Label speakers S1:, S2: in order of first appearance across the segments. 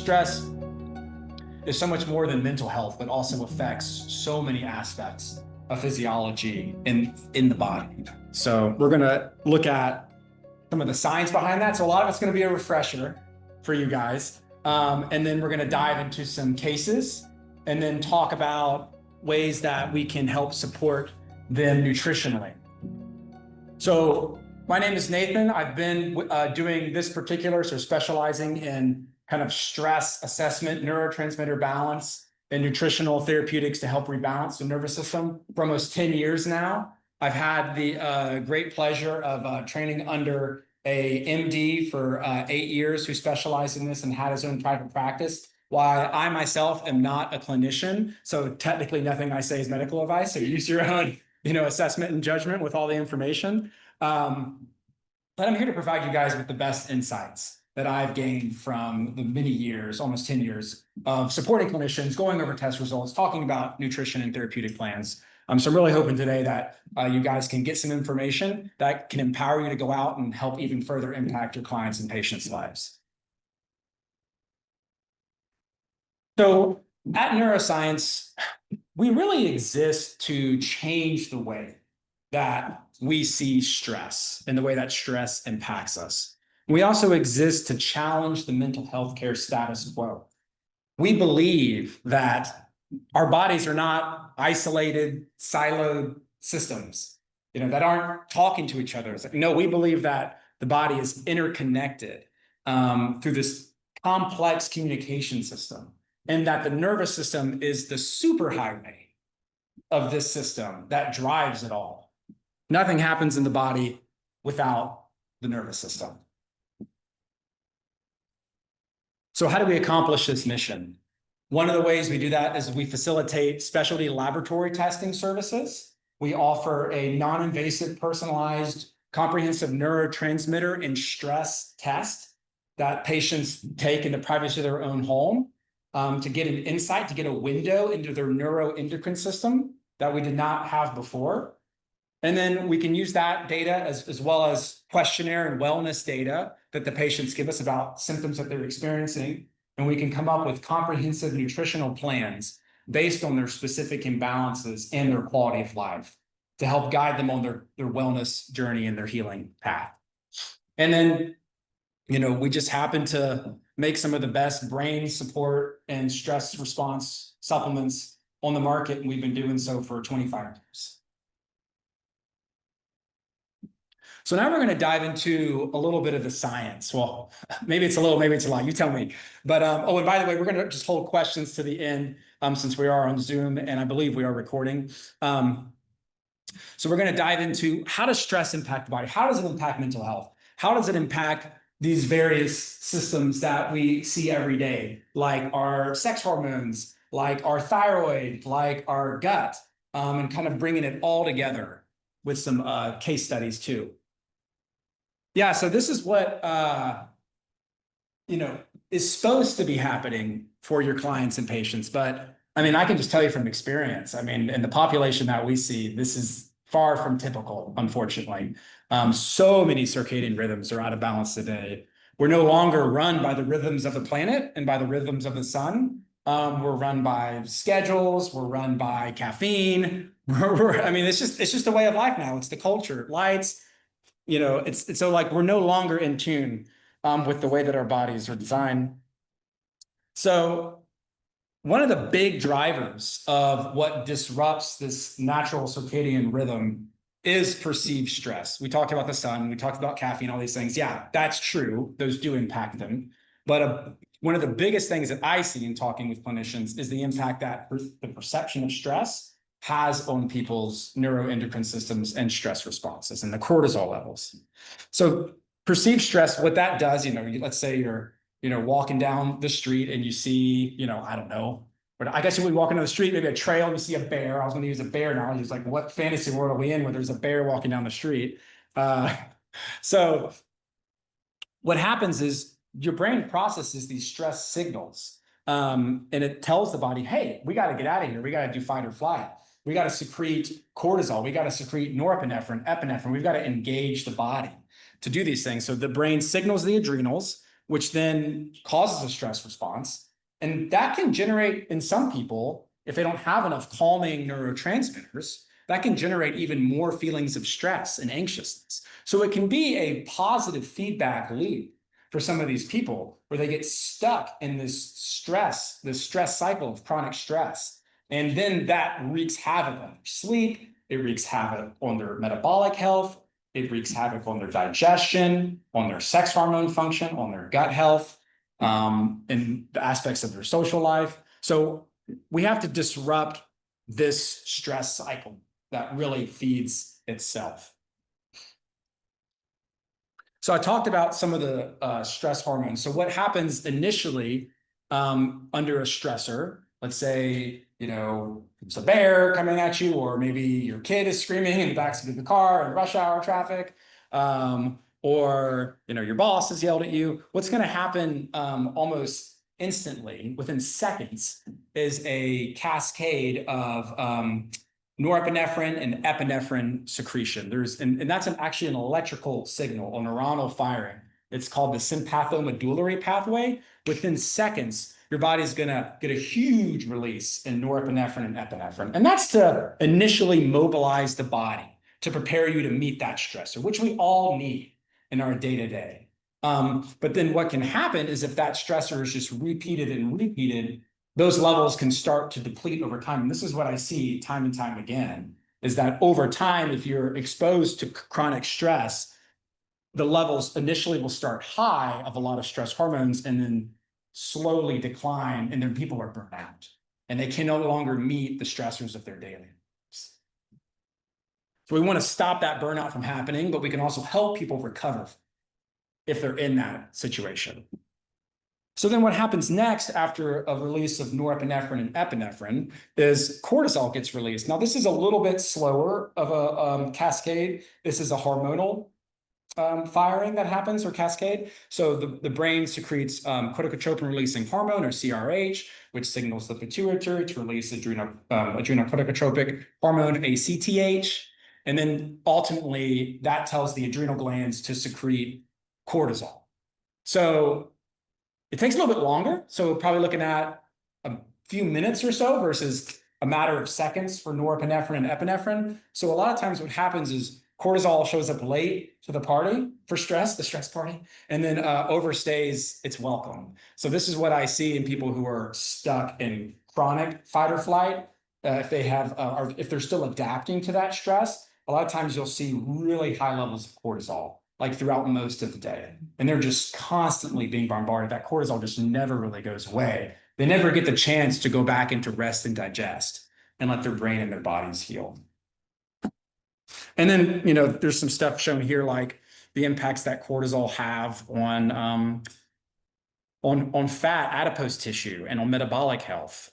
S1: stress is so much more than mental health, but also affects so many aspects of physiology in the body. So we're gonna look at some of the science behind that. So a lot of it's gonna be a refresher for you guys. And then we're gonna dive into some cases and then talk about ways that we can help support them nutritionally. So my name is Nathan. I've been doing this particular, so specializing in kind of stress assessment, neurotransmitter balance, and nutritional therapeutics to help rebalance the nervous system for almost 10 years now. I've had the great pleasure of training under a MD for 8 years who specialized in this and had his own private practice. While I myself am not a clinician, so technically nothing I say is medical advice, so use your own assessment and judgment with all the information. But I'm here to provide you guys with the best insights that I've gained from the many years, almost 10 years of supporting clinicians, going over test results, talking about nutrition and therapeutic plans. So I'm really hoping today that you guys can get some information that can empower you to go out and help even further impact your clients' and patients' lives. So at Neuroscience, we really exist to change the way that we see stress and the way that stress impacts us. We also exist to challenge the mental health care status quo. We believe that our bodies are not isolated, siloed systems, that aren't talking to each other. It's like, no, we believe that the body is interconnected through this complex communication system, and that the nervous system is the superhighway of this system that drives it all. Nothing happens in the body without the nervous system. So how do we accomplish this mission? One of the ways we do that is we facilitate specialty laboratory testing services. We offer a non-invasive, personalized, comprehensive neurotransmitter and stress test that patients take in the privacy of their own home to get an insight, to get a window into their neuroendocrine system that we did not have before. And then we can use that data as well as questionnaire and wellness data that the patients give us about symptoms that they're experiencing. And we can come up with comprehensive nutritional plans based on their specific imbalances and their quality of life to help guide them on their wellness journey and their healing path. And then, we just happen to make some of the best brain support and stress response supplements on the market. And we've been doing so for 25 years. So now we're going to dive into a little bit of the science. Well, maybe it's a little, maybe it's a lot. You tell me. But and by the way, we're going to just hold questions to the end since we are on Zoom, and I believe we are recording. So we're going to dive into how does stress impact the body? How does it impact mental health? How does it impact these various systems that we see every day, like our sex hormones, like our thyroid, like our gut, and kind of bringing it all together with some case studies too. Yeah, so this is what is supposed to be happening for your clients and patients. But I mean, I can just tell you from experience. I mean, in the population that we see, this is far from typical, unfortunately. So many circadian rhythms are out of balance today. We're no longer run by the rhythms of the planet and by the rhythms of the sun. We're run by schedules. We're run by caffeine. I mean, it's just a way of life now. It's the culture, lights. It's so like we're no longer in tune with the way that our bodies are designed. So one of the big drivers of what disrupts this natural circadian rhythm is perceived stress. We talked about the sun, we talked about caffeine, all these things. Yeah, that's true. Those do impact them. But one of the biggest things that I see in talking with clinicians is the impact that the perception of stress has on people's neuroendocrine systems and stress responses and the cortisol levels. So perceived stress, what that does, let's say you're, walking down the street and you see, I don't know, but I guess you would walk into the street, maybe a trail, and you see a bear. I was going to use a bear analogy. It's like, what fantasy world are we in where there's a bear walking down the street? So what happens is your brain processes these stress signals and it tells the body, hey, we got to get out of here. We got to do fight or flight. We got to secrete cortisol. We got to secrete norepinephrine, epinephrine. We've got to engage the body to do these things. So the brain signals the adrenals which then causes a stress response. And that can generate, in some people, if they don't have enough calming neurotransmitters, that can generate even more feelings of stress and anxiousness. So it can be a positive feedback loop for some of these people where they get stuck in this stress cycle of chronic stress. And then that wreaks havoc on their sleep. It wreaks havoc on their metabolic health. It wreaks havoc on their digestion, on their sex hormone function, on their gut health, and the aspects of their social life. So we have to disrupt this stress cycle that really feeds itself. So I talked about some of the stress hormones. So what happens initially under a stressor? Let's say, it's a bear coming at you, or maybe your kid is screaming in the backseat of the car in rush hour traffic, or your boss has yelled at you. What's going to happen almost instantly, within seconds, is a cascade of norepinephrine and epinephrine secretion. And that's actually an electrical signal, a neuronal firing. It's called the sympathomedullary pathway. Within seconds, your body's gonna get a huge release in norepinephrine and epinephrine. And that's to initially mobilize the body to prepare you to meet that stressor, which we all need in our day-to-day. But then what can happen is if that stressor is just repeated and repeated, those levels can start to deplete over time. And this is what I see time and time again, is that over time, if you're exposed to chronic stress, the levels initially will start high of a lot of stress hormones and then slowly decline, and then people are burnt out and they can no longer meet the stressors of their daily lives. So we want to stop that burnout from happening, but we can also help people recover if they're in that situation. So then what happens next after a release of norepinephrine and epinephrine is cortisol gets released. Now, this is a little bit slower of a cascade. This is a hormonal firing that happens, or cascade. So the brain secretes corticotropin-releasing hormone, or CRH, which signals the pituitary to release adrenocorticotropic hormone, ACTH. And then ultimately, that tells the adrenal glands to secrete cortisol. So it takes a little bit longer. So we're probably looking at a few minutes or so versus a matter of seconds for norepinephrine and epinephrine. So a lot of times what happens is cortisol shows up late to the party for stress, the stress party, and then overstays its welcome. So this is what I see in people who are stuck in chronic fight or flight. If they have, or if they're still adapting to that stress, a lot of times you'll see really high levels of cortisol, like throughout most of the day. And they're just constantly being bombarded. That cortisol just never really goes away. They never get the chance to go back into rest and digest and let their brain and their bodies heal. And then, there's some stuff shown here, like the impacts that cortisol have on fat, adipose tissue, and on metabolic health.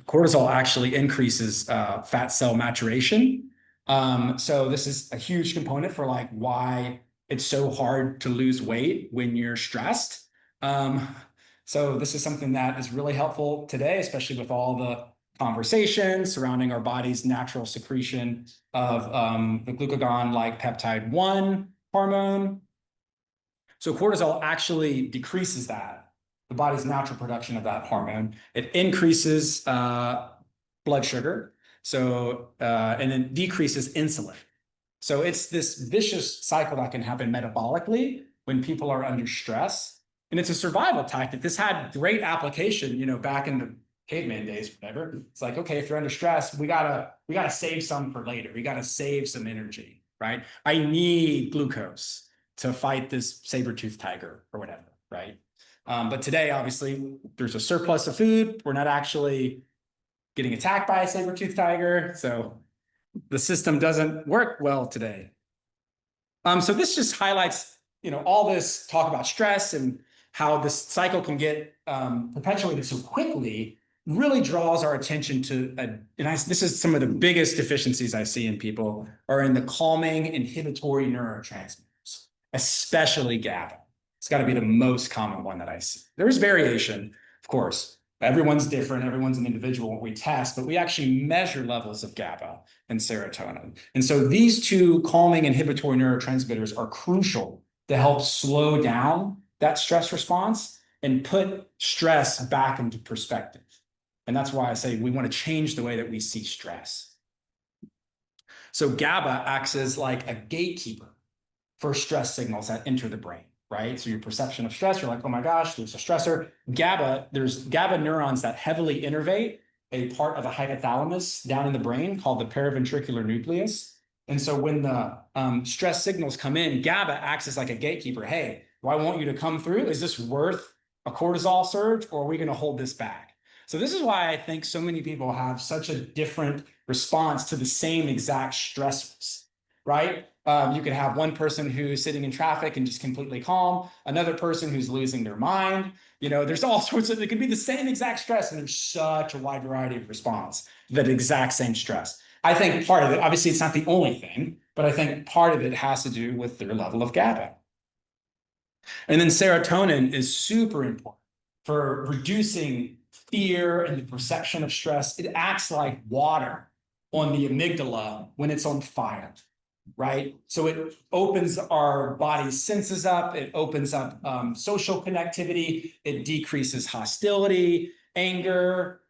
S1: Cortisol actually increases fat cell maturation. So this is a huge component for why it's so hard to lose weight when you're stressed. So this is something that is really helpful today, especially with all the conversations surrounding our body's natural secretion of the glucagon-like peptide 1 hormone. So cortisol actually decreases that, the body's natural production of that hormone. It increases blood sugar, so and then decreases insulin. So it's this vicious cycle that can happen metabolically when people are under stress, and it's a survival tactic. This had great application, back in the caveman days, whatever. It's like, okay, if you're under stress, we gotta save some for later. We gotta save some energy, right? I need glucose to fight this saber-toothed tiger or whatever, right? But today, obviously, there's a surplus of food. We're not actually getting attacked by a saber-toothed tiger, so the system doesn't work well today. So this just highlights, all this talk about stress and how this cycle can get perpetuated so quickly. Really draws our attention to, this is some of the biggest deficiencies I see in people are in the calming inhibitory neurotransmitters, especially GABA. It's got to be the most common one that I see. There's variation, of course. Everyone's different. Everyone's an individual. We test, but we actually measure levels of GABA and serotonin. And so these two calming inhibitory neurotransmitters are crucial to help slow down that stress response and put stress back into perspective. And that's why I say we want to change the way that we see stress. So GABA acts as like a gatekeeper for stress signals that enter the brain, right? So your perception of stress, you're like, oh my gosh, there's a stressor. There's GABA neurons that heavily innervate a part of the hypothalamus down in the brain called the paraventricular nucleus. And so when the stress signals come in, GABA acts as like a gatekeeper. Hey, do I want you to come through? Is this worth a cortisol surge, or are we going to hold this back? So this is why I think so many people have such a different response to the same exact stressors, right? You could have one person who's sitting in traffic and just completely calm, another person who's losing their mind. There's all sorts of, it could be the same exact stress, and there's such a wide variety of response to that exact same stress. I think part of it, obviously it's not the only thing, but I think part of it has to do with their level of GABA. And then serotonin is super important for reducing fear and the perception of stress. It acts like water on the amygdala when it's on fire, right? So it opens our body's senses up. It opens up social connectivity. It decreases hostility, anger,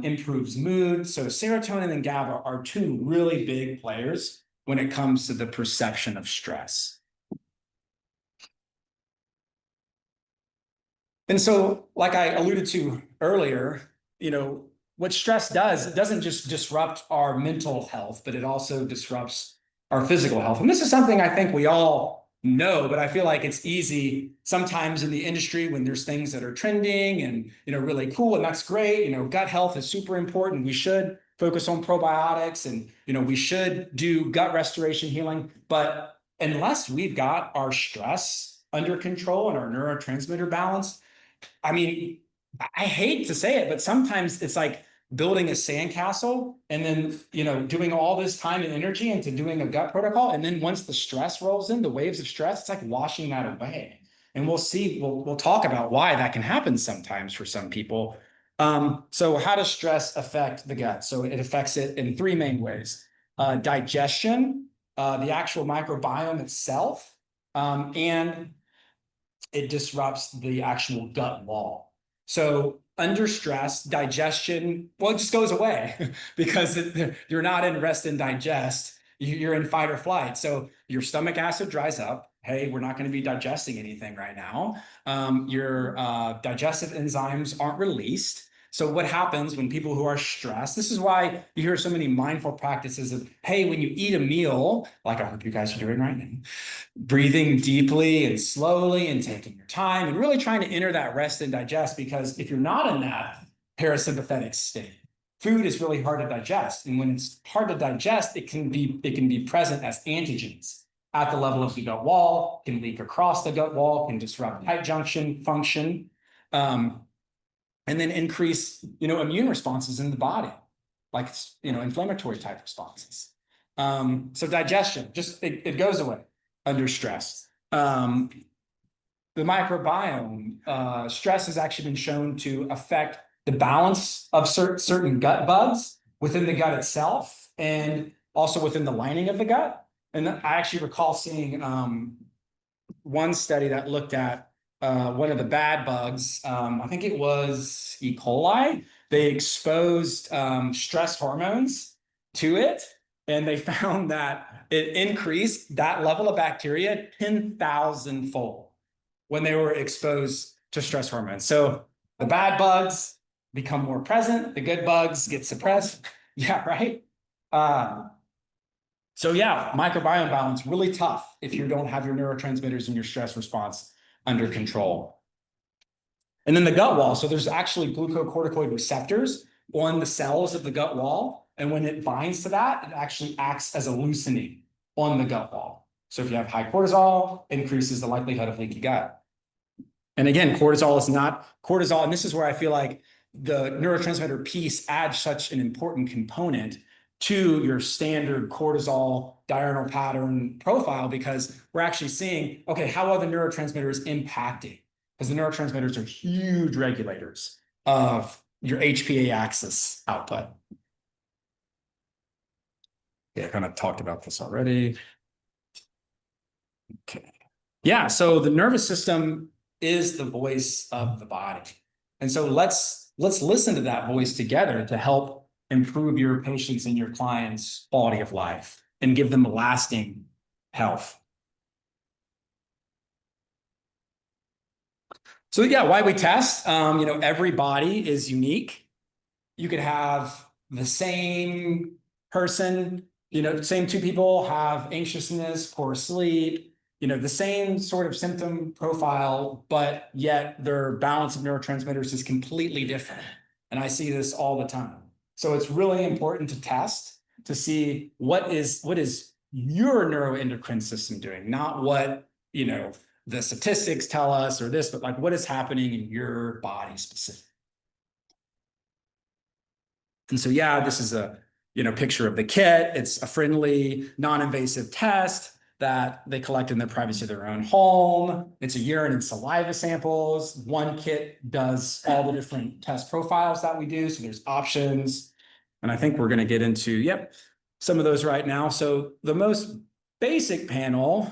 S1: improves mood. So serotonin and GABA are two really big players when it comes to the perception of stress. And so, like I alluded to earlier, what stress does, it doesn't just disrupt our mental health, but it also disrupts our physical health. And this is something I think we all know, but I feel like it's easy sometimes in the industry when there's things that are trending and, really cool, and that's great. Gut health is super important. We should focus on probiotics and, we should do gut restoration healing. But unless we've got our stress under control and our neurotransmitter balance, I mean, I hate to say it, but sometimes it's like building a sandcastle and then, doing all this time and energy into doing a gut protocol. And then once the stress rolls in, the waves of stress, it's like washing that away. And we'll talk about why that can happen sometimes for some people. So how does stress affect the gut? So it affects it in three main ways: digestion, the actual microbiome itself, and it disrupts the actual gut wall. So under stress, digestion, well, it just goes away because you're not in rest and digest. You're in fight or flight. So your stomach acid dries up. Hey, we're not going to be digesting anything right now. Your digestive enzymes aren't released. So what happens when people who are stressed, this is why you hear so many mindful practices of, hey, when you eat a meal, like I hope you guys are doing right now, breathing deeply and slowly and taking your time and really trying to enter that rest and digest, because if you're not in that parasympathetic state, food is really hard to digest. And when it's hard to digest, it can be present as antigens at the level of the gut wall, can leak across the gut wall, can disrupt tight junction function. And then increase, immune responses in the body, like, inflammatory type responses. So digestion, just it goes away under stress. The microbiome, stress has actually been shown to affect the balance of certain gut bugs within the gut itself and also within the lining of the gut. And I actually recall seeing one study that looked at one of the bad bugs. I think it was E. coli. They exposed stress hormones to it, and they found that it increased that level of bacteria 10,000-fold when they were exposed to stress hormones. So the bad bugs become more present, the good bugs get suppressed. Yeah, right? So yeah, microbiome balance, really tough if you don't have your neurotransmitters and your stress response under control. And then the gut wall. So there's actually glucocorticoid receptors on the cells of the gut wall. And when it binds to that, it actually acts as a loosening on the gut wall. So if you have high cortisol, increases the likelihood of leaky gut. And again, cortisol is not cortisol. And this is where I feel like the neurotransmitter piece adds such an important component to your standard cortisol diurnal pattern profile, because we're actually seeing, okay, how are the neurotransmitters impacting? Because the neurotransmitters are huge regulators of your HPA axis output. Yeah, I kind of talked about this already. Okay. Yeah, so the nervous system is the voice of the body. And so let's listen to that voice together to help improve your patients and your clients' quality of life and give them lasting health. So yeah, why we test, every body is unique. You could have the same person, same two people have anxiousness, poor sleep, the same sort of symptom profile, but yet their balance of neurotransmitters is completely different. And I see this all the time. So it's really important to test to see what is your neuroendocrine system doing, not what, the statistics tell us or this, but like what is happening in your body specifically. And so, yeah, this is a picture of the kit. It's a friendly, non-invasive test that they collect in the privacy of their own home. It's a urine and saliva samples. One kit does all the different test profiles that we do. So there's options. And I think we're going to get into, some of those right now. So the most basic panel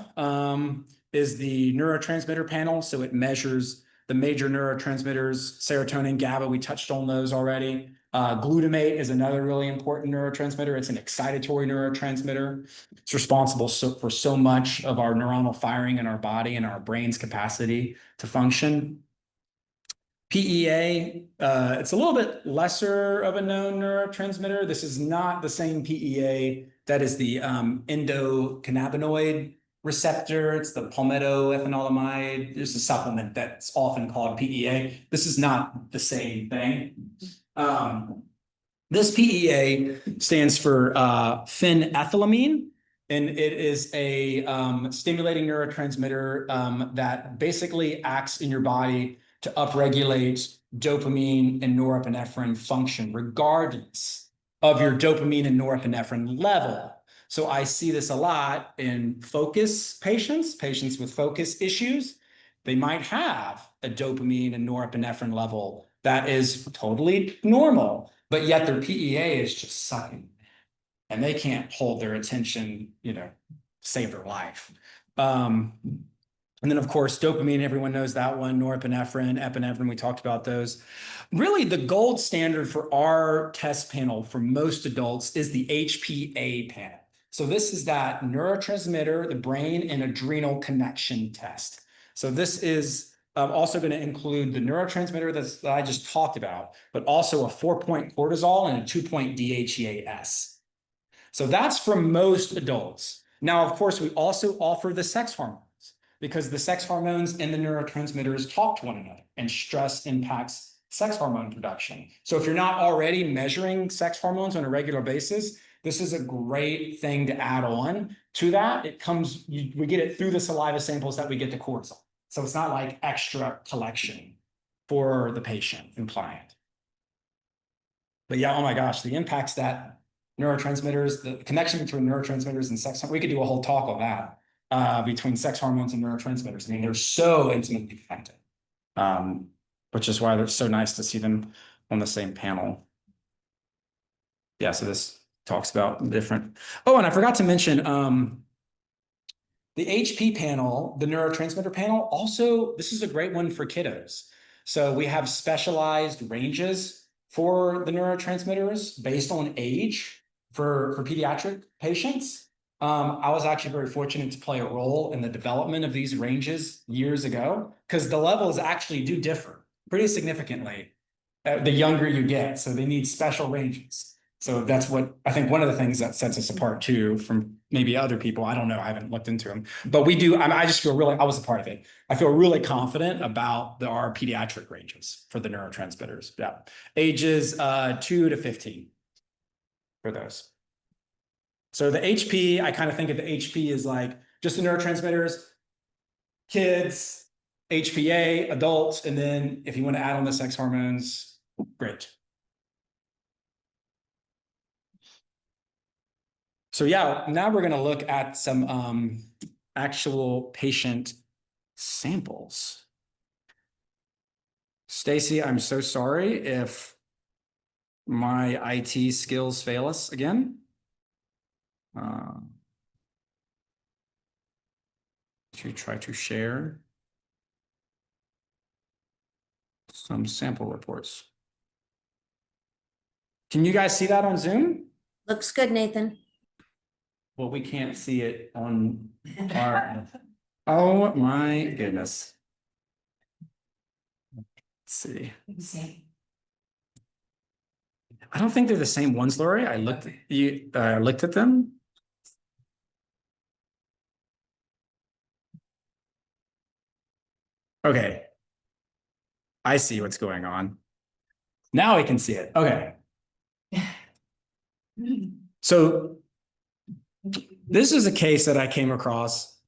S1: is the neurotransmitter panel. So it measures the major neurotransmitters, serotonin, GABA, we touched on those already. Glutamate is another really important neurotransmitter. It's an excitatory neurotransmitter. It's responsible for so much of our neuronal firing in our body and our brain's capacity to function. PEA, it's a little bit lesser of a known neurotransmitter. This is not the same PEA that is the endocannabinoid receptor. It's the palmetto ethanolamide. There's a supplement that's often called PEA. This is not the same thing. This PEA stands for phenethylamine, and it is a stimulating neurotransmitter that basically acts in your body to upregulate dopamine and norepinephrine function, regardless of your dopamine and norepinephrine level. So I see this a lot in focus patients with focus issues. They might have a dopamine and norepinephrine level that is totally normal, but yet their PEA is just sucking and they can't hold their attention, save their life. And then, of course, dopamine, everyone knows that one, norepinephrine, epinephrine, we talked about those. Really, the gold standard for our test panel for most adults is the HPA panel. So this is that neurotransmitter, the brain and adrenal connection test. So this is also going to include the neurotransmitter that I just talked about, but also a 4-point cortisol and a 2-point DHEAS. So that's for most adults. Now, of course, we also offer the sex hormones because the sex hormones and the neurotransmitters talk to one another, and stress impacts sex hormone production. So if you're not already measuring sex hormones on a regular basis, this is a great thing to add on to that. We get it through the saliva samples that we get the cortisol. So it's not like extra collection for the patient and client. But yeah, oh my gosh, the impacts that neurotransmitters, the connection between neurotransmitters and sex, we could do a whole talk on that between sex hormones and neurotransmitters. I mean, they're so intimately connected, which is why it's so nice to see them on the same panel. Yeah, so this talks about different. Oh, and I forgot to mention the HP panel, the neurotransmitter panel, also, this is a great one for kiddos. So we have specialized ranges for the neurotransmitters based on age for pediatric patients. I was actually very fortunate to play a role in the development of these ranges years ago because the levels actually do differ pretty significantly the younger you get. So they need special ranges. So that's what I think one of the things that sets us apart too from maybe other people. I don't know. I haven't looked into them, but we do. I just feel I was a part of it. I feel really confident about our pediatric ranges for the neurotransmitters. Yeah. Ages 2 to 15 for those. So the HP, I kind of think of the HP as like just the neurotransmitters, kids, HPA, adults, and then if you want to add on the sex hormones, great. So yeah, now we're going to look at some actual patient samples. Stacy, I'm so sorry if my IT skills fail us again. To try to share. some sample reports. Can you guys see that on Zoom?
S2: Looks good, Nathan.
S1: Well, we can't see it on our, oh my goodness. Let's see. I don't think they're the same ones, Lori. I looked at them. Okay. I see what's going on. Now I can see it. Okay. So this is a case that I came across.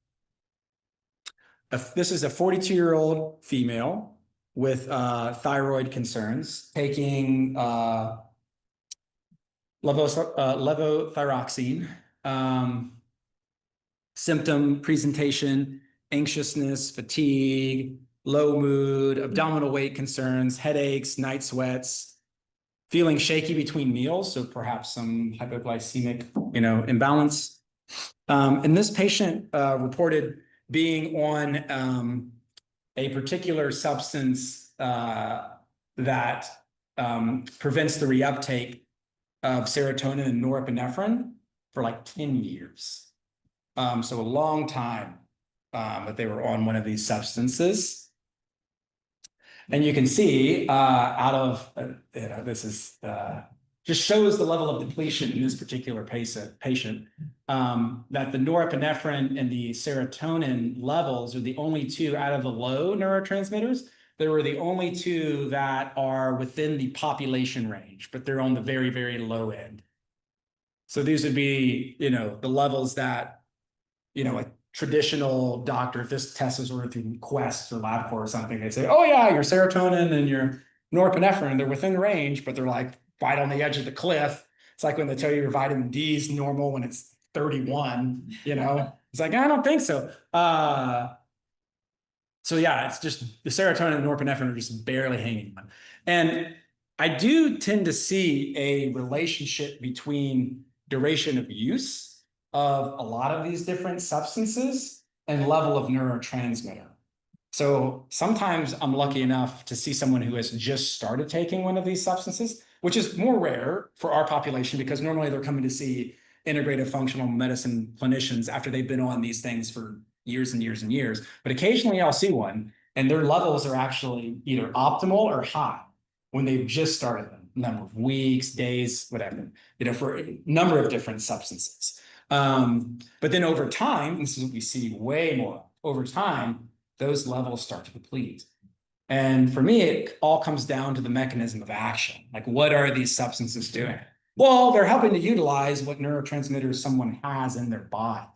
S1: This is a 42-year-old female with thyroid concerns, taking levothyroxine. Symptom presentation: anxiousness, fatigue, low mood, abdominal weight concerns, headaches, night sweats, feeling shaky between meals, so perhaps some hypoglycemic, imbalance. And this patient reported being on a particular substance that prevents the reuptake of serotonin and norepinephrine for like 10 years. So a long time that they were on one of these substances. And you can see out of, this is just shows the level of depletion in this particular patient, that the norepinephrine and the serotonin levels are the only two out of the low neurotransmitters. They were the only two that are within the population range, but they're on the very, very low end. So these would be, the levels that, a traditional doctor, if this test was ordered through Quest or LabCorp or something, they'd say, oh yeah, your serotonin and your norepinephrine, they're within range, but they're like right on the edge of the cliff. It's like when they tell you your vitamin D is normal when it's 31, it's like, I don't think so. So yeah, it's just the serotonin and norepinephrine are just barely hanging on. And I do tend to see a relationship between duration of use of a lot of these different substances and level of neurotransmitter. So sometimes I'm lucky enough to see someone who has just started taking one of these substances, which is more rare for our population because normally they're coming to see integrative functional medicine clinicians after they've been on these things for years and years and years. But occasionally I'll see one and their levels are actually either optimal or high when they've just started them, number of weeks, days, whatever, for a number of different substances. But then over time, this is what we see way more, over time, those levels start to deplete. And for me, it all comes down to the mechanism of action. Like, what are these substances doing? Well, they're helping to utilize what neurotransmitters someone has in their body,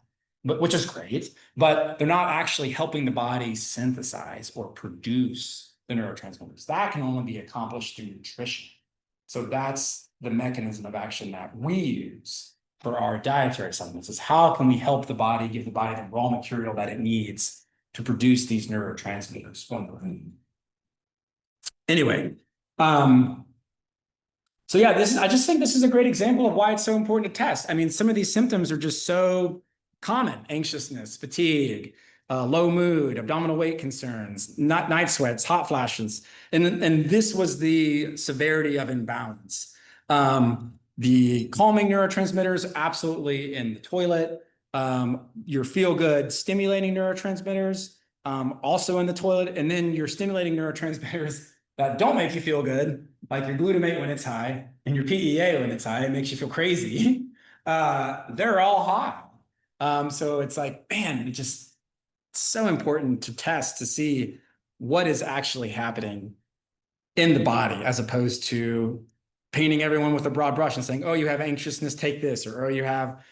S1: which is great, but they're not actually helping the body synthesize or produce the neurotransmitters. That can only be accomplished through nutrition. So that's the mechanism of action that we use for our dietary supplements, is how can we help the body, give the body the raw material that it needs to produce these neurotransmitters. Anyway, so yeah, I just think this is a great example of why it's so important to test. I mean, some of these symptoms are just so common: anxiousness, fatigue, low mood, abdominal weight concerns, night sweats, hot flashes. And this was the severity of imbalance. The calming neurotransmitters, absolutely in the toilet. Your feel-good stimulating neurotransmitters, also in the toilet. And then your stimulating neurotransmitters that don't make you feel good, like your glutamate when it's high and your PEA when it's high, it makes you feel crazy. They're all high. So it's like, man, it's so important to test to see what is actually happening in the body, as opposed to painting everyone with a broad brush and saying, oh, you have anxiousness, take this, or oh, you have,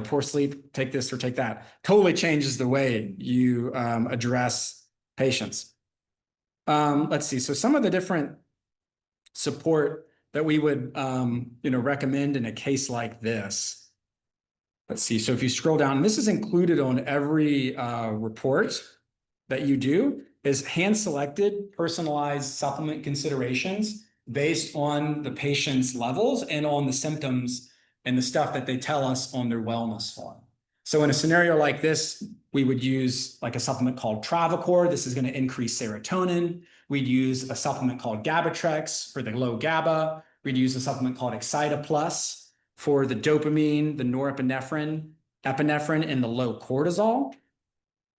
S1: poor sleep, take this or take that. Totally changes the way you address patients. Let's see. So some of the different support that we would, recommend in a case like this. Let's see. So if you scroll down, this is included on every report that you do, is hand-selected, personalized supplement considerations based on the patient's levels and on the symptoms and the stuff that they tell us on their wellness form. So in a scenario like this, we would use like a supplement called Travacor. This is going to increase serotonin. We'd use a supplement called Gabatrex for the low GABA. We'd use a supplement called Excita Plus for the dopamine, the norepinephrine, epinephrine, and the low cortisol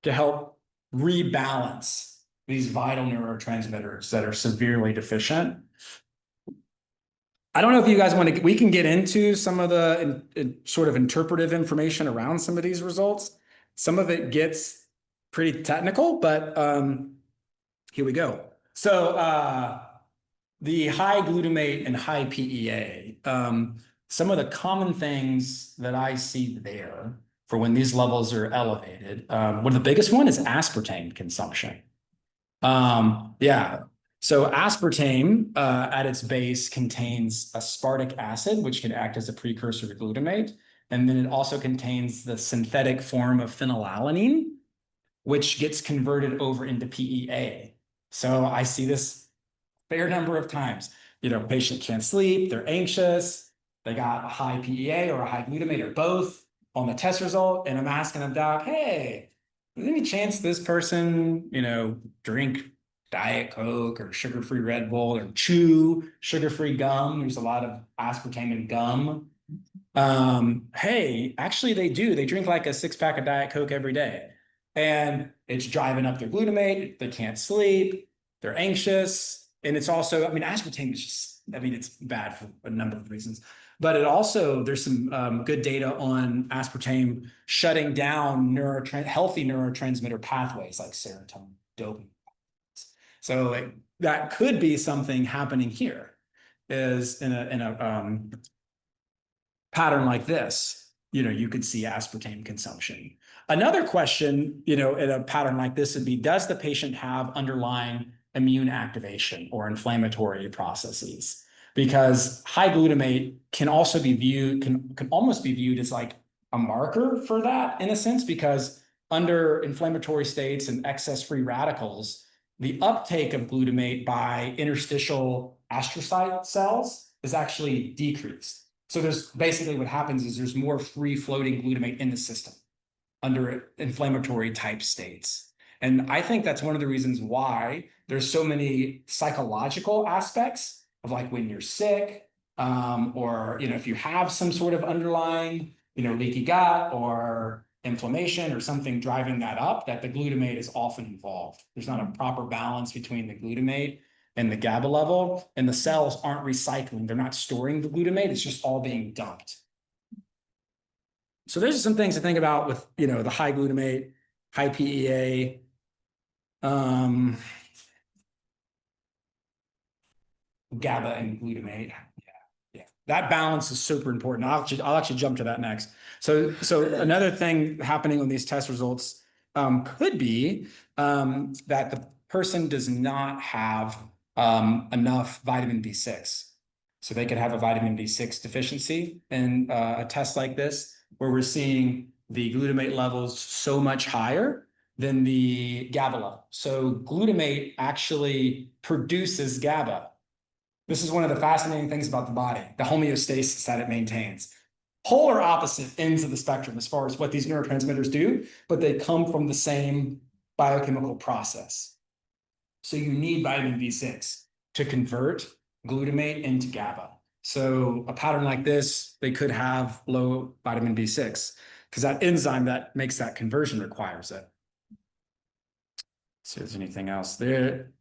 S1: to help rebalance these vital neurotransmitters that are severely deficient. I don't know if you guys want to, we can get into some of the sort of interpretive information around some of these results. Some of it gets pretty technical, but here we go. So the high glutamate and high PEA, some of the common things that I see there for when these levels are elevated, one of the biggest one is aspartame consumption. Yeah. So aspartame at its base contains aspartic acid, which can act as a precursor to glutamate. And then it also contains the synthetic form of phenylalanine, which gets converted over into PEA. So I see this a fair number of times. Patient can't sleep, they're anxious, they got a high PEA or a high glutamate or both on the test result. And I'm asking them, doc, hey, is there any chance this person, drink Diet Coke or sugar-free Red Bull or chew sugar-free gum? There's a lot of aspartame in gum. Hey, actually they do. They drink like a 6-pack of Diet Coke every day. And it's driving up their glutamate. They can't sleep. They're anxious. And it's also, aspartame is just, it's bad for a number of reasons. But it also, there's some good data on aspartame shutting down healthy neurotransmitter pathways like serotonin, dopamine. So that could be something happening here, is in a pattern like this. You could see aspartame consumption. Another question, in a pattern like this would be, does the patient have underlying immune activation or inflammatory processes? Because high glutamate can also be viewed, can almost be viewed as like a marker for that in a sense, because under inflammatory states and excess free radicals, the uptake of glutamate by interstitial astrocyte cells is actually decreased. So there's basically what happens is there's more free floating glutamate in the system under inflammatory type states. And I think that's one of the reasons why there's so many psychological aspects of like when you're sick, or if you have some sort of underlying, leaky gut or inflammation or something driving that up, that the glutamate is often involved. There's not a proper balance between the glutamate and the GABA level, and the cells aren't recycling. They're not storing the glutamate. It's just all being dumped. So there's some things to think about with, the high glutamate, high PEA. GABA and glutamate. Yeah. That balance is super important. I'll actually jump to that next. So another thing happening on these test results could be that the person does not have enough vitamin B6. So they could have a vitamin B6 deficiency in a test like this, where we're seeing the glutamate levels so much higher than the GABA level. So glutamate actually produces GABA. This is one of the fascinating things about the body, the homeostasis that it maintains. Polar opposite ends of the spectrum as far as what these neurotransmitters do, but they come from the same biochemical process. So you need vitamin B6 to convert glutamate into GABA. So a pattern like this, they could have low vitamin B6 because that enzyme that makes that conversion requires it. So is there anything else there?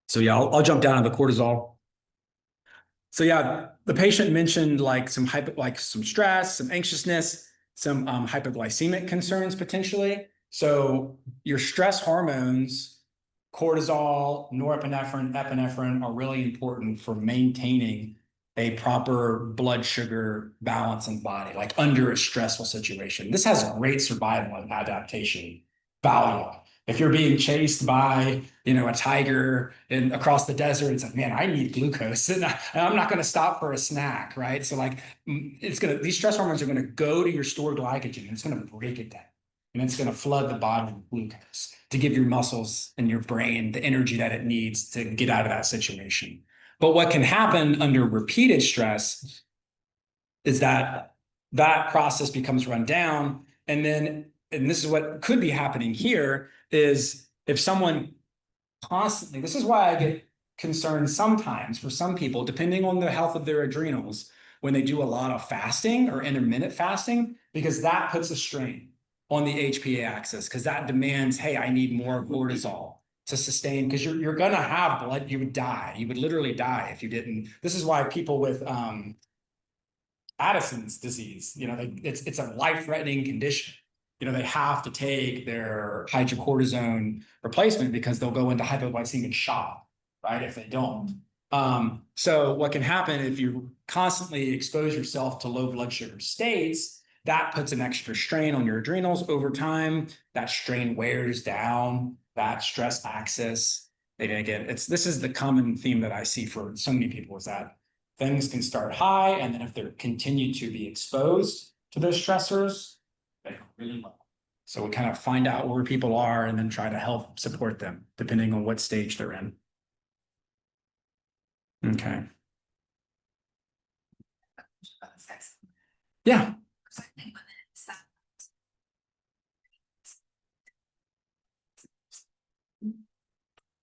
S1: So yeah, I'll jump down to the cortisol. So yeah, the patient mentioned like some stress, some anxiousness, some hypoglycemic concerns potentially. So your stress hormones, cortisol, norepinephrine, epinephrine are really important for maintaining a proper blood sugar balance in the body, like under a stressful situation. This has great survival and adaptation value. If you're being chased by, a tiger across the desert, it's like, man, I need glucose and I'm not going to stop for a snack, right? So like, these stress hormones are going to go to your stored glycogen and it's going to break it down. And it's going to flood the body with glucose to give your muscles and your brain the energy that it needs to get out of that situation. But what can happen under repeated stress is that that process becomes run down. And then, and this is what could be happening here, is if someone constantly, this is why I get concerned sometimes for some people, depending on the health of their adrenals, when they do a lot of fasting or intermittent fasting, because that puts a strain on the HPA axis, because that demands, hey, I need more cortisol to sustain, because you're going to have blood, you would die. You would literally die if you didn't. This is why people with Addison's disease, it's a life-threatening condition. They have to take their hydrocortisone replacement because they'll go into hypoglycemic shock, right? If they don't. So what can happen if you constantly expose yourself to low blood sugar states, that puts an extra strain on your adrenals over time. That strain wears down that stress axis. This is the common theme that I see for so many people, is that things can start high, and then if they continue to be exposed to those stressors, they go really low. So we kind of find out where people are and then try to help support them depending on what stage they're in. Okay. Yeah.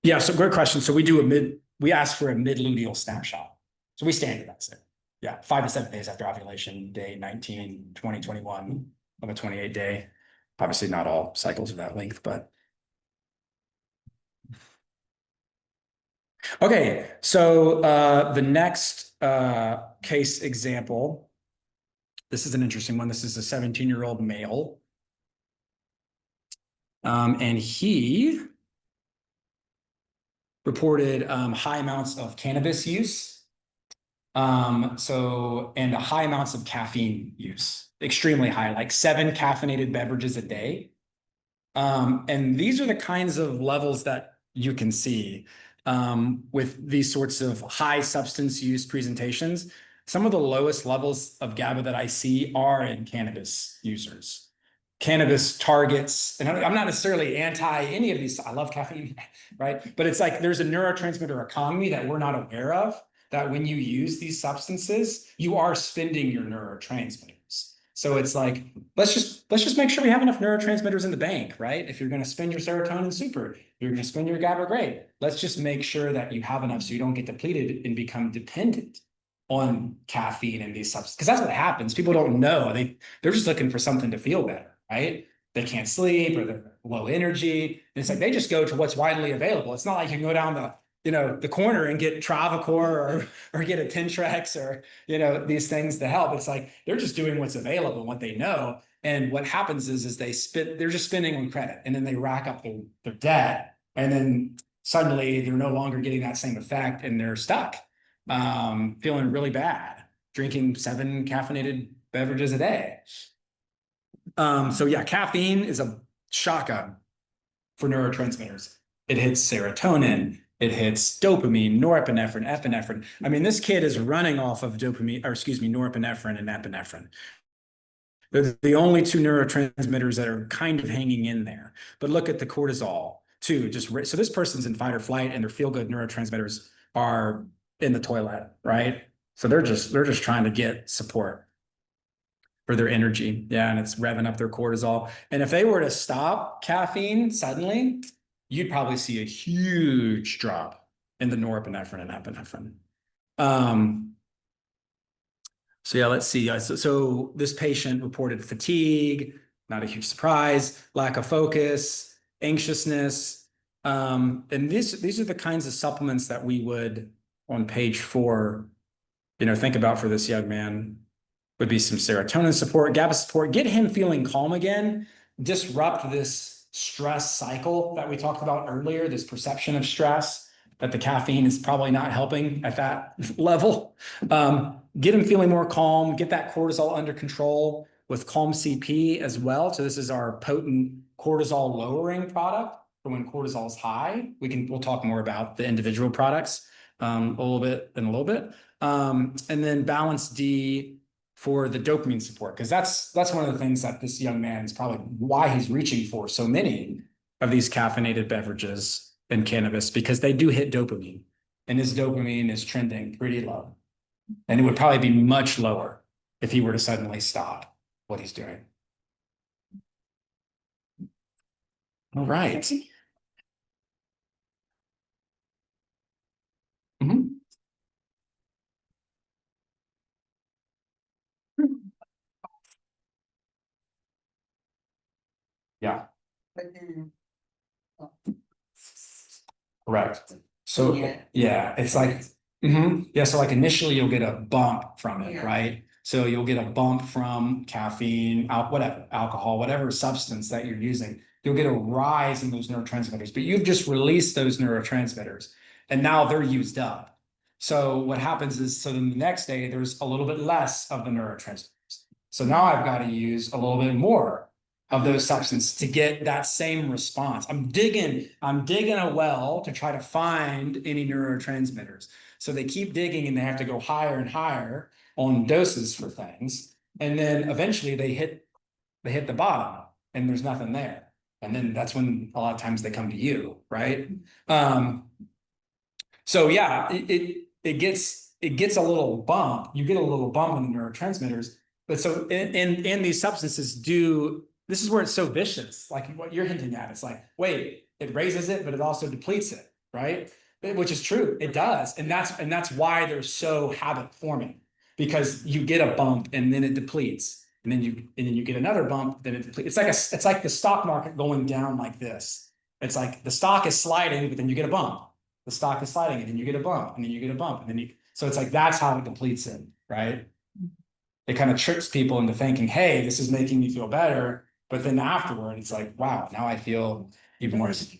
S1: Yeah, so great question. So we ask for a mid-luteal snapshot. So we standardize it. Yeah, 5 to 7 days after ovulation, day 19, 20, 21, on the 28th day. Obviously not all cycles are that length, but. Okay, so the next case example, this is an interesting one. This is a 17-year-old male. And he reported high amounts of cannabis use. And high amounts of caffeine use, extremely high, like 7 caffeinated beverages a day. And these are the kinds of levels that you can see with these sorts of high substance use presentations. Some of the lowest levels of GABA that I see are in cannabis users. Cannabis targets, and I'm not necessarily anti any of these. I love caffeine, right? But it's like there's a neurotransmitter economy that we're not aware of, that when you use these substances, you are spending your neurotransmitters. So it's like, let's just make sure we have enough neurotransmitters in the bank, right? If you're going to spend your serotonin, super. You're going to spend your GABA, great. Let's just make sure that you have enough so you don't get depleted and become dependent on caffeine and these substances. Because that's what happens. People don't know. They're just looking for something to feel better, right? They can't sleep or they're low energy. And it's like they just go to what's widely available. It's not like you can go down the corner and get Travacor or get a Tintrex or, these things to help. It's like they're just doing what's available, what they know. And what happens is they're just spending on credit, and then they rack up their debt, and then suddenly they're no longer getting that same effect, and they're stuck, feeling really bad, drinking 7 caffeinated beverages a day. So yeah, caffeine is a shotgun for neurotransmitters. It hits serotonin, it hits dopamine, norepinephrine, epinephrine. I mean, this kid is running off of norepinephrine and epinephrine. They're the only 2 neurotransmitters that are kind of hanging in there. But look at the cortisol too. So this person's in fight or flight, and their feel-good neurotransmitters are in the toilet, right? So they're just trying to get support for their energy. Yeah, and it's revving up their cortisol. And if they were to stop caffeine suddenly, you'd probably see a huge drop in the norepinephrine and epinephrine. So yeah, let's see. So this patient reported fatigue, not a huge surprise, lack of focus, anxiousness. And these are the kinds of supplements that we would, on page 4, think about for this young man. Would be some serotonin support, GABA support, get him feeling calm again, disrupt this stress cycle that we talked about earlier, this perception of stress, that the caffeine is probably not helping at that level. Get him feeling more calm, get that cortisol under control with Calm CP as well. So this is our potent cortisol lowering product for when cortisol is high. We'll talk more about the individual products a little bit. And then Balance D for the dopamine support, because that's one of the things that this young man is probably why he's reaching for so many of these caffeinated beverages and cannabis, because they do hit dopamine, and his dopamine is trending pretty low, and it would probably be much lower if he were to suddenly stop what he's doing. All right. Mhm. Yeah. Correct. So yeah, it's like, yeah, so like initially you'll get a bump from it, right? So you'll get a bump from caffeine, whatever, alcohol, whatever substance that you're using. You'll get a rise in those neurotransmitters, but you've just released those neurotransmitters and now they're used up. So what happens is, so then the next day there's a little bit less of the neurotransmitters. So now I've got to use a little bit more of those substances to get that same response. I'm digging a well to try to find any neurotransmitters. So they keep digging and they have to go higher and higher on doses for things. And then eventually they hit the bottom and there's nothing there. And then that's when a lot of times they come to you, right? So yeah, it gets a little bump. You get a little bump in the neurotransmitters, but so in these substances do. This is where it's so vicious, like what you're hinting at. It's like, wait, it raises it, but it also depletes it, right? Which is true, it does, and that's why they're so habit forming, because you get a bump and then it depletes, and then you get another bump, then it depletes. It's like the stock market going down like this. It's like the stock is sliding, but then you get a bump. The stock is sliding, and then you get a bump, and then you get a bump, and then you. So it's like that's how it depletes it, right? It kind of tricks people into thinking, hey, this is making me feel better. But then afterward, it's like, wow, now I feel even worse.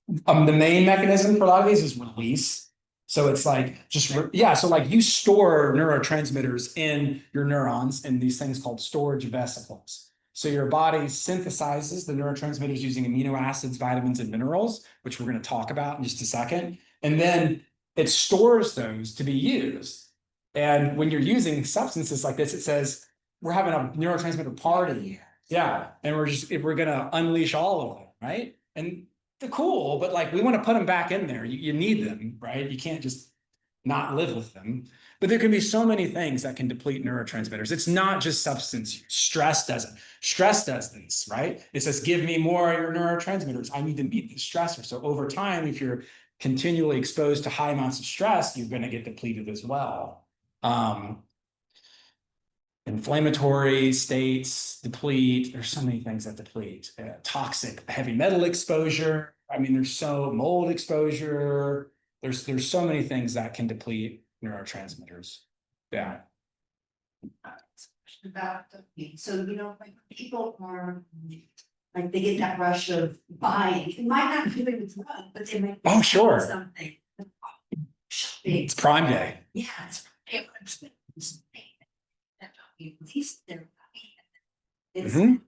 S1: The main mechanism for a lot of these is release. So it's like so like you store neurotransmitters in your neurons in these things called storage vesicles. So your body synthesizes the neurotransmitters using amino acids, vitamins, and minerals, which we're going to talk about in just a second. And then it stores those to be used. And when you're using substances like this, it says, we're having a neurotransmitter party. Yeah. And we're going to unleash all of them, right? And they're cool, but like we want to put them back in there. You need them, right? You can't just not live with them. But there can be so many things that can deplete neurotransmitters. It's not just substance use. Stress does it. Stress does this, right? It says, give me more of your neurotransmitters. I need to meet the stressor. So over time, if you're continually exposed to high amounts of stress, you're going to get depleted as well. Inflammatory states deplete. There's so many things that deplete. Toxic heavy metal exposure. I mean, there's so mold exposure. There's so many things that can deplete neurotransmitters. Yeah.
S2: About so like people are like they get that rush of buying. It might not be a drug, but they might
S1: be sure
S2: something.
S1: It's Prime Day.
S2: Yeah, it's at least they're even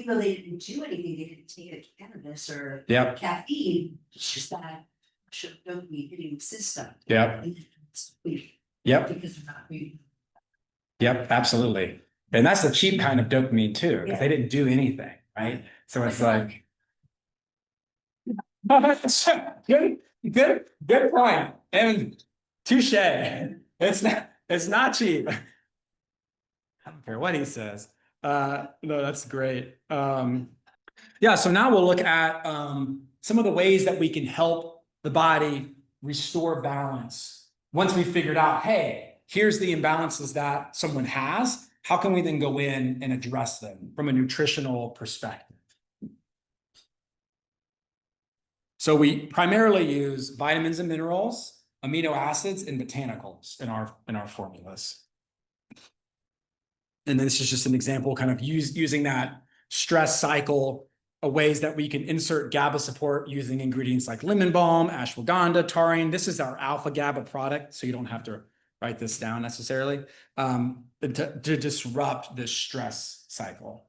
S2: though they didn't do anything, they didn't take a cannabis or caffeine. It's just that should dopamine hitting the system.
S1: Yep. Because
S2: they're not reading.
S1: Yep, absolutely. And that's the cheap kind of dopamine too, because they didn't do anything, right? So it's like, good point. And touche. It's not cheap. I don't care what he says. No, that's great. Yeah, so now we'll look at some of the ways that we can help the body restore balance. Once we figured out, hey, here's the imbalances that someone has, how can we then go in and address them from a nutritional perspective? So we primarily use vitamins and minerals, amino acids, and botanicals in our formulas. And this is just an example kind of using that stress cycle of ways that we can insert GABA support using ingredients like lemon balm, ashwagandha, taurine. This is our alpha GABA product, so you don't have to write this down necessarily, to disrupt this stress cycle.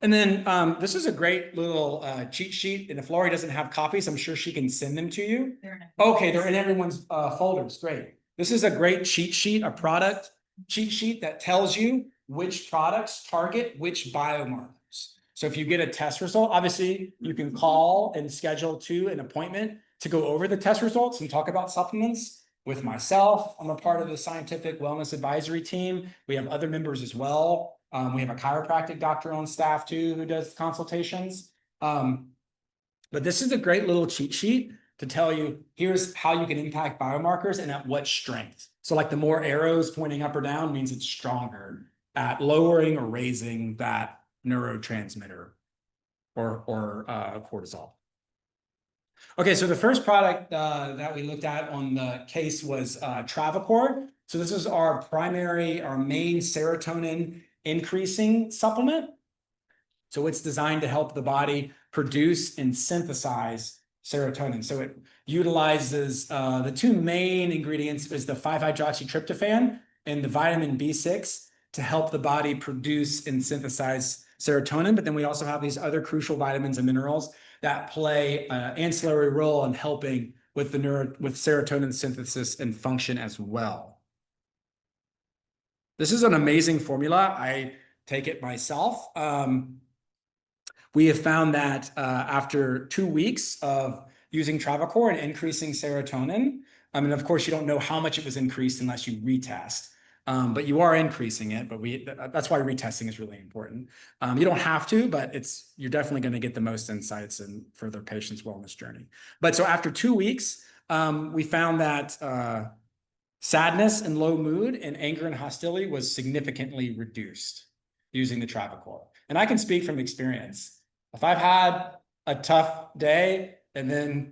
S1: And then this is a great little cheat sheet. And if Lori doesn't have copies, I'm sure she can send them to you. Okay, they're in everyone's folders. Great. This is a great cheat sheet, a product cheat sheet that tells you which products target which biomarkers. So if you get a test result, obviously you can call and schedule an appointment to go over the test results and talk about supplements. with myself. I'm a part of the scientific wellness advisory team. We have other members as well. We have a chiropractic doctor on staff too, who does consultations. But this is a great little cheat sheet to tell you, here's how you can impact biomarkers and at what strength. So like the more arrows pointing up or down means it's stronger at lowering or raising that neurotransmitter or cortisol. Okay, so the first product that we looked at on the case was Travacor. So this is our main serotonin increasing supplement. So it's designed to help the body produce and synthesize serotonin. So it utilizes the two main ingredients is the 5-hydroxytryptophan and the vitamin B6 to help the body produce and synthesize serotonin. But then we also have these other crucial vitamins and minerals that play an ancillary role in helping with with serotonin synthesis and function as well. This is an amazing formula. I take it myself. We have found that after 2 weeks of using Travacor and increasing serotonin, I mean, of course, you don't know how much it was increased unless you retest, but you are increasing it. But that's why retesting is really important. You don't have to, but you're definitely going to get the most insights in for the patient's wellness journey. But so after 2 weeks, we found that sadness and low mood and anger and hostility was significantly reduced using the Travacor. And I can speak from experience. If I've had a tough day and then,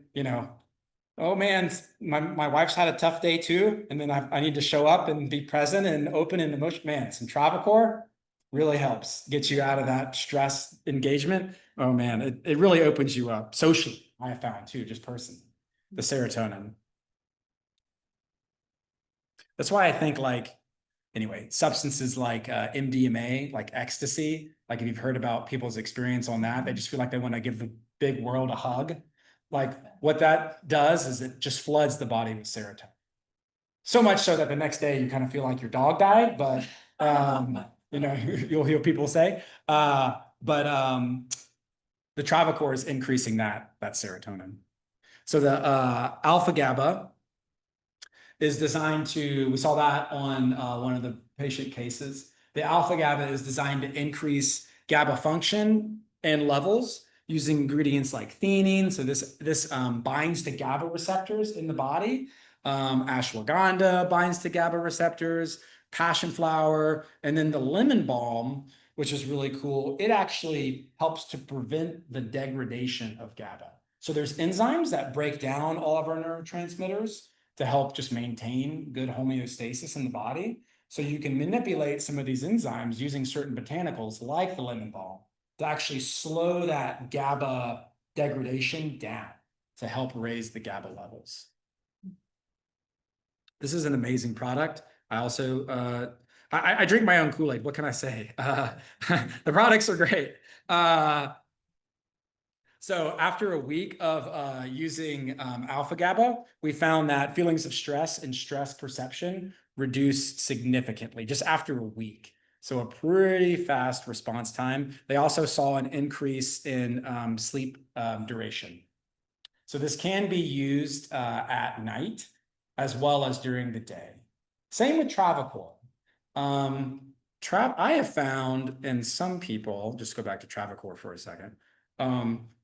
S1: oh man, my wife's had a tough day too, and then I need to show up and be present and open and emotional, man, some Travacor really helps get you out of that stress engagement. Oh man, it really opens you up socially, I have found too, just personally, the serotonin. That's why I think substances like MDMA, like ecstasy, like if you've heard about people's experience on that, they just feel like they want to give the big world a hug. Like what that does is it just floods the body with serotonin. So much so that the next day you kind of feel like your dog died, but you'll hear people say. But the Travacor is increasing that serotonin. So the alpha GABA is designed we saw that on one of the patient cases. The alpha GABA is designed to increase GABA function and levels using ingredients like theanine. So this binds to GABA receptors in the body. Ashwagandha binds to GABA receptors, passion flower, and then the lemon balm, which is really cool. It actually helps to prevent the degradation of GABA. So there's enzymes that break down all of our neurotransmitters to help just maintain good homeostasis in the body. So you can manipulate some of these enzymes using certain botanicals like the lemon balm to actually slow that GABA degradation down to help raise the GABA levels. This is an amazing product. I also, I drink my own Kool-Aid. What can I say? The products are great. So after a week of using alpha GABA, we found that feelings of stress and stress perception reduced significantly just after a week. So a pretty fast response time. They also saw an increase in sleep duration. So this can be used at night as well as during the day. Same with Travacor. I have found in some people, just go back to Travacor for a second,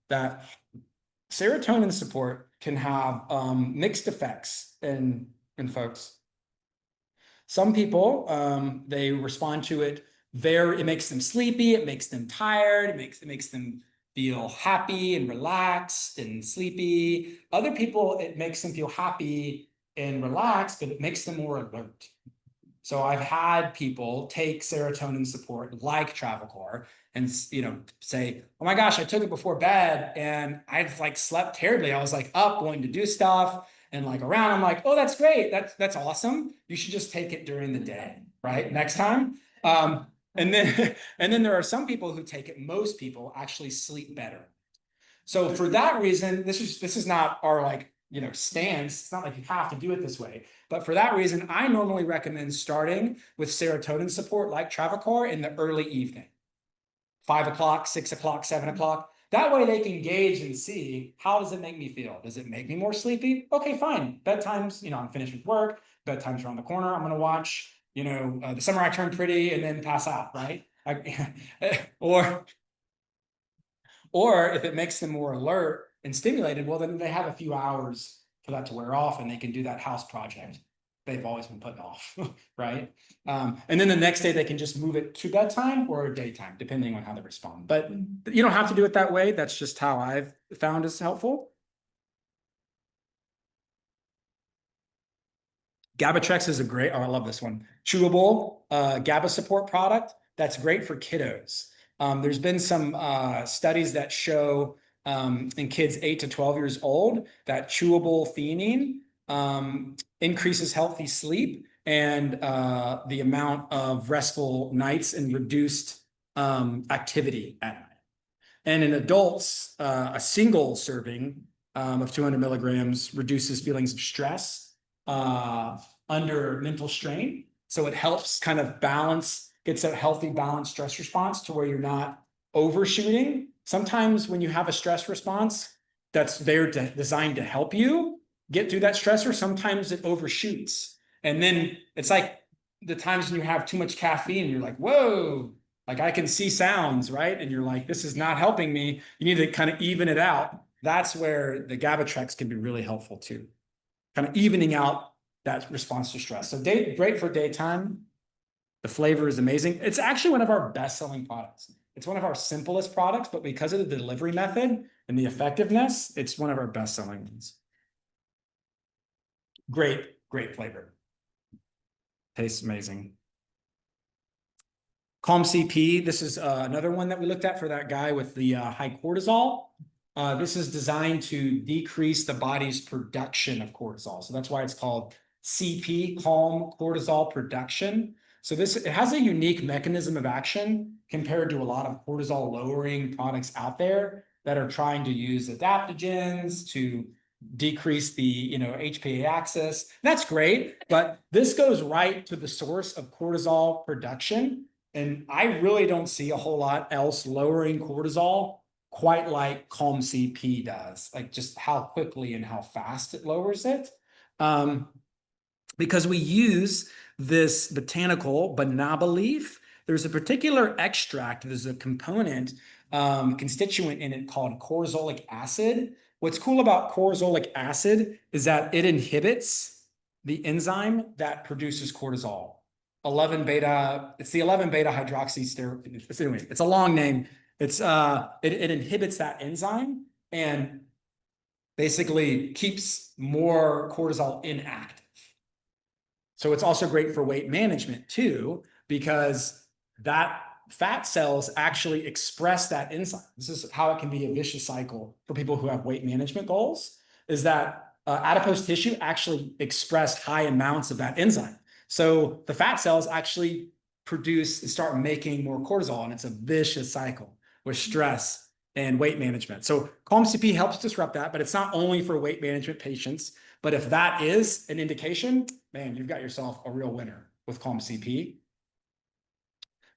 S1: that serotonin support can have mixed effects in folks. Some people, they respond to it it makes them sleepy, it makes them tired, it makes them feel happy and relaxed and sleepy. Other people, it makes them feel happy and relaxed, but it makes them more alert. So I've had people take serotonin support like Travacor and say, oh my gosh, I took it before bed and I've slept terribly. I was up going to do stuff and around. I'm like, oh, that's great. That's awesome. You should just take it during the day, right? Next time. And then there are some people who take it. Most people actually sleep better. So for that reason, this is not our stance. It's not like you have to do it this way. But for that reason, I normally recommend starting with serotonin support like Travacor in the early evening. 5 o'clock, 6 o'clock, 7 o'clock. That way they can gauge and see, how does it make me feel? Does it make me more sleepy? Okay, fine. Bedtime's, I'm finished with work. Bedtime's around the corner. I'm going to watch, The Summer I Turned Pretty and then pass out, right? Or if it makes them more alert and stimulated, well, then they have a few hours for that to wear off and they can do that house project they've always been putting off, right? And then the next day they can just move it to bedtime or daytime, depending on how they respond. But you don't have to do it that way. That's just how I've found is helpful. Gabatrex is I love this one. Chewable GABA support product. That's great for kiddos. There's been some studies that show in kids 8 to 12 years old that chewable theanine increases healthy sleep and the amount of restful nights and reduced activity at night. And in adults, a single serving of 200 milligrams reduces feelings of stress under mental strain. So it helps kind of gets a healthy balanced stress response to where you're not overshooting. Sometimes when you have a stress response that's designed to help you get through that stressor, sometimes it overshoots. And then it's like the times when you have too much caffeine, you're like, whoa, like I can see sounds, right? And you're like, this is not helping me. You need to kind of even it out. That's where the Gabatrex can be really helpful too. Kind of evening out that response to stress. So great for daytime. The flavor is amazing. It's actually one of our best-selling products. It's one of our simplest products, but because of the delivery method and the effectiveness, it's one of our best-selling ones. Great flavor. Tastes amazing. Calm CP, this is another one that we looked at for that guy with the high cortisol. This is designed to decrease the body's production of cortisol. So that's why it's called CP, calm cortisol production. So it has a unique mechanism of action compared to a lot of cortisol lowering products out there that are trying to use adaptogens to decrease the HPA axis. That's great, but this goes right to the source of cortisol production. And I really don't see a whole lot else lowering cortisol quite like Calm CP does, like just how quickly and how fast it lowers it. Because we use this botanical banaba leaf. There's a particular extract, there's a component, constituent in it called cortisolic acid. What's cool about cortisolic acid is that it inhibits the enzyme that produces cortisol. 11 beta, it's the 11 beta hydroxysteroid. Anyway, it's a long name. It inhibits that enzyme and basically keeps more cortisol inactive. So it's also great for weight management too, because that fat cells actually express that enzyme. This is how it can be a vicious cycle for people who have weight management goals, is that adipose tissue actually express high amounts of that enzyme. So the fat cells actually start making more cortisol, and it's a vicious cycle with stress and weight management. So Calm CP helps disrupt that, but it's not only for weight management patients. But if that is an indication, man, you've got yourself a real winner with Calm CP.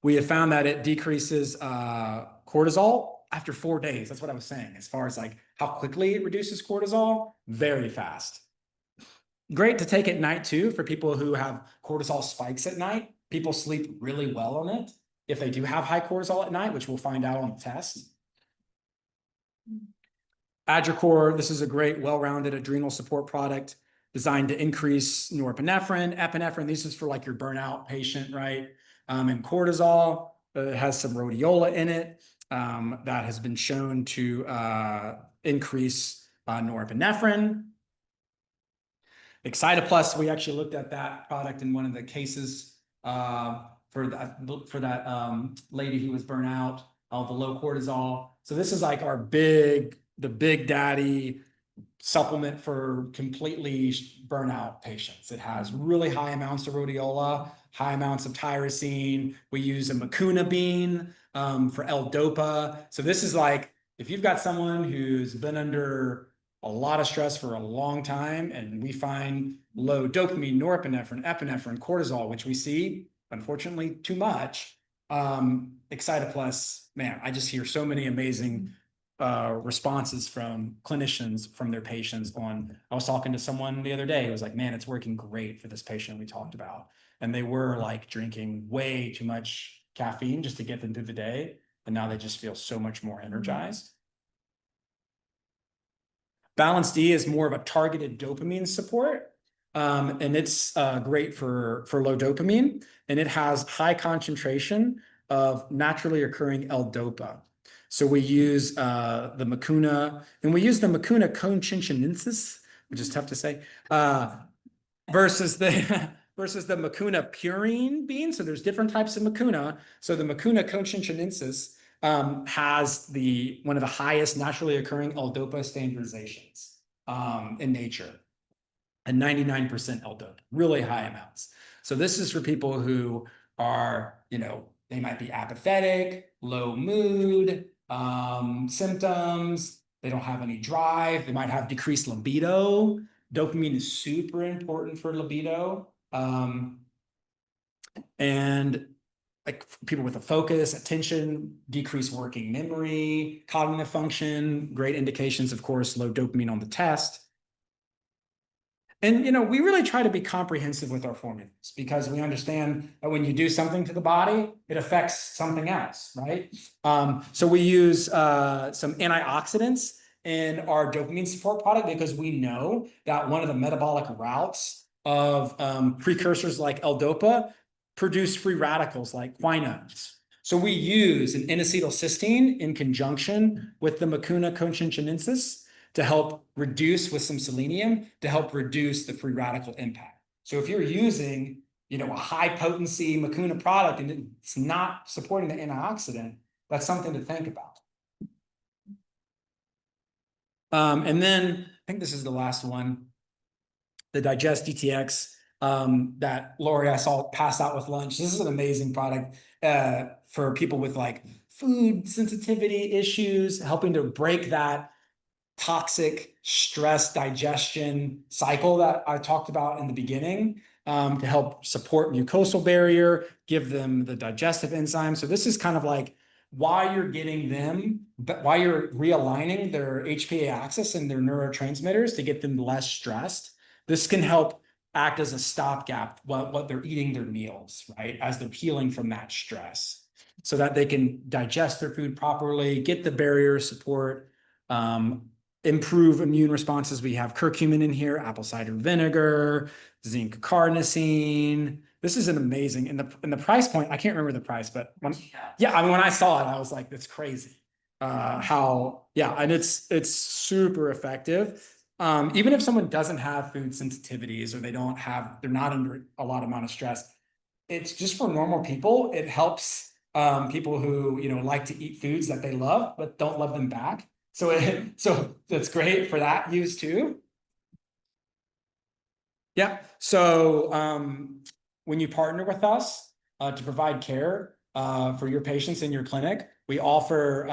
S1: We have found that it decreases cortisol after 4 days. That's what I was saying. As far as like how quickly it reduces cortisol, very fast. Great to take at night too for people who have cortisol spikes at night. People sleep really well on it if they do have high cortisol at night, which we'll find out on the test. Adricor, this is a great, well-rounded adrenal support product designed to increase norepinephrine, epinephrine. This is for like your burnout patient, right? And cortisol, it has some rhodiola in it that has been shown to increase norepinephrine. Excitoplus, we actually looked at that product in one of the cases for that lady who was burnt out, the low cortisol. So this is like the big daddy supplement for completely burnout patients. It has really high amounts of rhodiola, high amounts of tyrosine. We use a mucuna bean for L-DOPA. So this is like, if you've got someone who's been under a lot of stress for a long time, and we find low dopamine, norepinephrine, epinephrine, cortisol, which we see, unfortunately, too much. Excitoplus, man, I just hear so many amazing responses from clinicians, from their patients on, I was talking to someone the other day who was like, man, it's working great for this patient we talked about. And they were like drinking way too much caffeine just to get them through the day. And now they just feel so much more energized. Balance D is more of a targeted dopamine support. And it's great for low dopamine. And it has high concentration of naturally occurring L-DOPA. So we use the mucuna, and we use the mucuna conchinchonensis, which is tough to say, versus the versus the mucuna purine bean. So there's different types of mucuna. So the mucuna conchinchonensis has one of the highest naturally occurring L-DOPA standardizations in nature, and 99% L-DOPA, really high amounts. So this is for people who are, they might be apathetic, low mood, symptoms, they don't have any drive, they might have decreased libido. Dopamine is super important for libido. And like people with a focus, attention, decreased working memory, cognitive function, great indications, of course, low dopamine on the test. And, we really try to be comprehensive with our formulas because we understand that when you do something to the body, it affects something else, right? So we use some antioxidants in our dopamine support product because we know that one of the metabolic routes of precursors like L-DOPA produce free radicals like quinones. So we use an N-acetylcysteine in conjunction with the mucuna conchinchonensis to help reduce with some selenium to help reduce the free radical impact. So if you're using, a high potency mucuna product and it's not supporting the antioxidant, that's something to think about. And then I think this is the last one, the Digest DTX that Lori, I saw pass out with lunch. This is an amazing product for people with like food sensitivity issues, helping to break that toxic stress digestion cycle that I talked about in the beginning, to help support mucosal barrier, give them the digestive enzymes. So this is kind of like why you're getting them, but why you're realigning their HPA axis and their neurotransmitters to get them less stressed. This can help act as a stopgap what they're eating their meals, right? As they're healing from that stress so that they can digest their food properly, get the barrier support, improve immune responses. We have curcumin in here, apple cider vinegar, zinc carnosine. This is an amazing, in the price point, I can't remember the price, but when I saw it, I was like, that's crazy. And it's super effective. Even if someone doesn't have food sensitivities or they're not under a lot amount of stress, it's just for normal people. It helps people who, like to eat foods that they love, but don't love them back. So that's great for that use too. Yeah. So when you partner with us to provide care for your patients in your clinic, we offer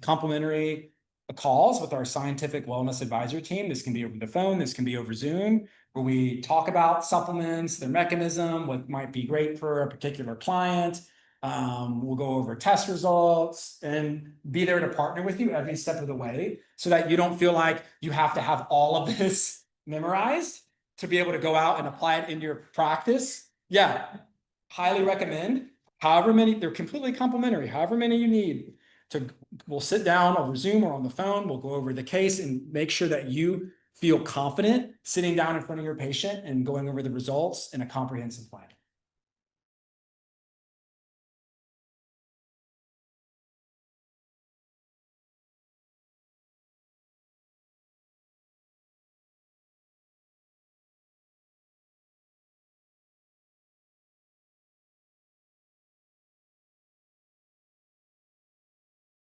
S1: complimentary calls with our scientific wellness advisory team. This can be over the phone, this can be over Zoom, where we talk about supplements, their mechanism, what might be great for a particular client. We'll go over test results and be there to partner with you every step of the way so that you don't feel like you have to have all of this memorized to be able to go out and apply it in your practice. Yeah, highly recommend. However many, they're completely complimentary, however many you need. We'll sit down over Zoom or on the phone, we'll go over the case and make sure that you feel confident sitting down in front of your patient and going over the results in a comprehensive plan.